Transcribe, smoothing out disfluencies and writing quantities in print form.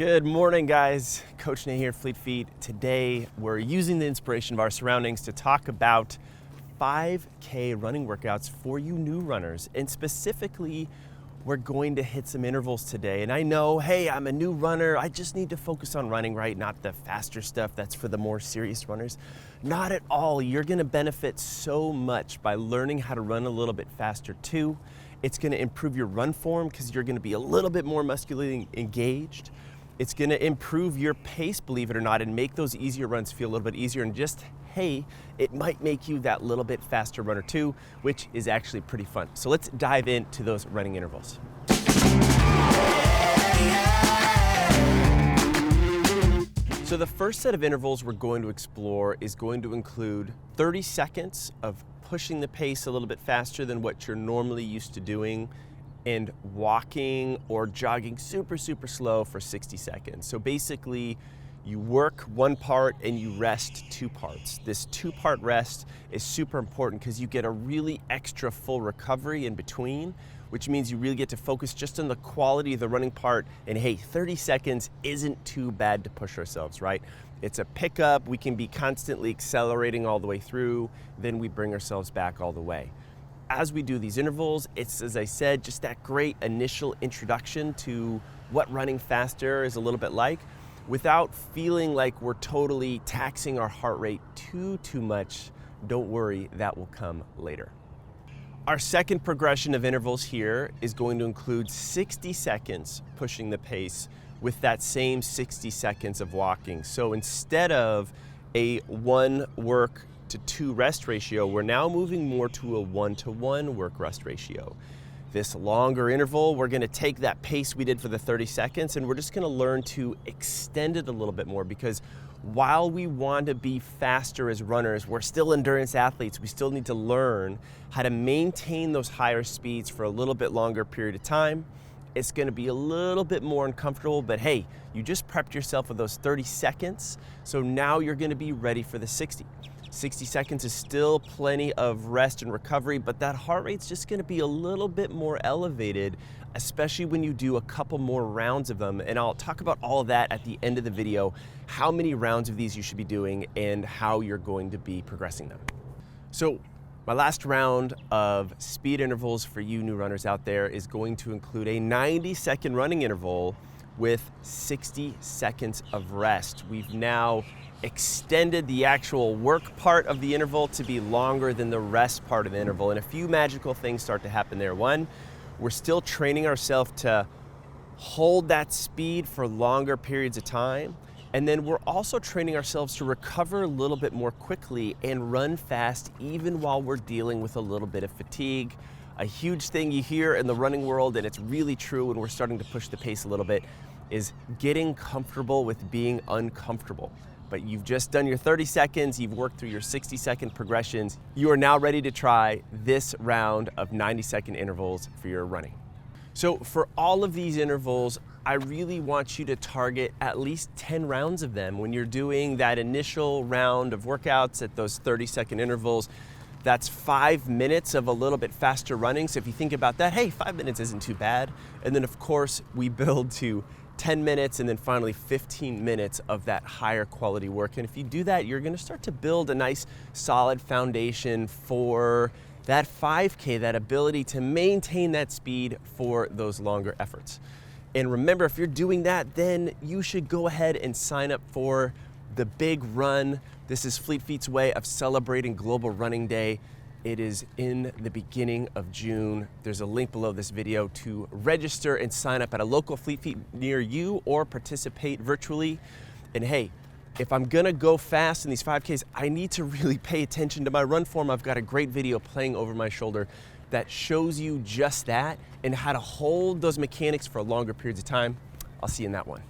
Good morning, guys. Coach Nate here, Fleet Feet. Today, we're using the inspiration of our surroundings to talk about 5K running workouts for you new runners. And specifically, we're going to hit some intervals today. And I know, hey, I'm a new runner. I just need to focus on running, right? Not the faster stuff that's for the more serious runners. Not at all. You're gonna benefit so much by learning how to run a little bit faster too. It's gonna improve your run form because you're gonna be a little bit more muscularly engaged. It's gonna improve your pace, believe it or not, and make those easier runs feel a little bit easier. And just, hey, it might make you that little bit faster runner too, which is actually pretty fun. So let's dive into those running intervals. So the first set of intervals we're going to explore is going to include 30 seconds of pushing the pace a little bit faster than what you're normally used to doing, and walking or jogging super slow for 60 seconds. So basically, you work one part and you rest two parts. This two-part rest is super important because you get a really extra full recovery in between, which means you really get to focus just on the quality of the running part. And hey, 30 seconds isn't too bad to push ourselves, right? It's a pickup. We can be constantly accelerating all the way through, then we bring ourselves back all the way. As we do these intervals, it's, as I said, just that great initial introduction to what running faster is a little bit like, without feeling like we're totally taxing our heart rate too much. Don't worry, that will come later. Our second progression of intervals here is going to include 60 seconds pushing the pace with that same 60 seconds of walking. So instead of a 1 work to 2 rest ratio, we're now moving more to a 1-to-1 work rest ratio. This longer interval, we're gonna take that pace we did for the 30 seconds and we're just gonna learn to extend it a little bit more, because while we want to be faster as runners, we're still endurance athletes. We still need to learn how to maintain those higher speeds for a little bit longer period of time. It's gonna be a little bit more uncomfortable, but hey, you just prepped yourself with those 30 seconds, so now you're gonna be ready for the 60. 60 seconds is still plenty of rest and recovery, but that heart rate's just gonna be a little bit more elevated, especially when you do a couple more rounds of them. And I'll talk about all of that at the end of the video, how many rounds of these you should be doing and how you're going to be progressing them. So my last round of speed intervals for you new runners out there is going to include a 90-second running interval with 60 seconds of rest. We've now extended the actual work part of the interval to be longer than the rest part of the interval, and a few magical things start to happen there. One, we're still training ourselves to hold that speed for longer periods of time, and then we're also training ourselves to recover a little bit more quickly and run fast even while we're dealing with a little bit of fatigue. A huge thing you hear in the running world, and it's really true when we're starting to push the pace a little bit, is getting comfortable with being uncomfortable. But you've just done your 30 seconds, you've worked through your 60-second progressions. You are now ready to try this round of 90-second intervals for your running. So for all of these intervals, I really want you to target at least 10 rounds of them. When you're doing that initial round of workouts at those 30-second intervals, that's 5 minutes of a little bit faster running. So if you think about that, hey, 5 minutes isn't too bad. And then of course, we build to 10 minutes and then finally 15 minutes of that higher quality work. And if you do that, you're gonna start to build a nice solid foundation for that 5K, that ability to maintain that speed for those longer efforts. And remember, if you're doing that, then you should go ahead and sign up for the big run. This is Fleet Feet's way of celebrating Global Running Day. It is in the beginning of June. There's a link below this video to register and sign up at a local Fleet Feet near you or participate virtually. And hey, if I'm gonna go fast in these 5Ks, I need to really pay attention to my run form. I've got a great video playing over my shoulder that shows you just that and how to hold those mechanics for longer periods of time. I'll see you in that one.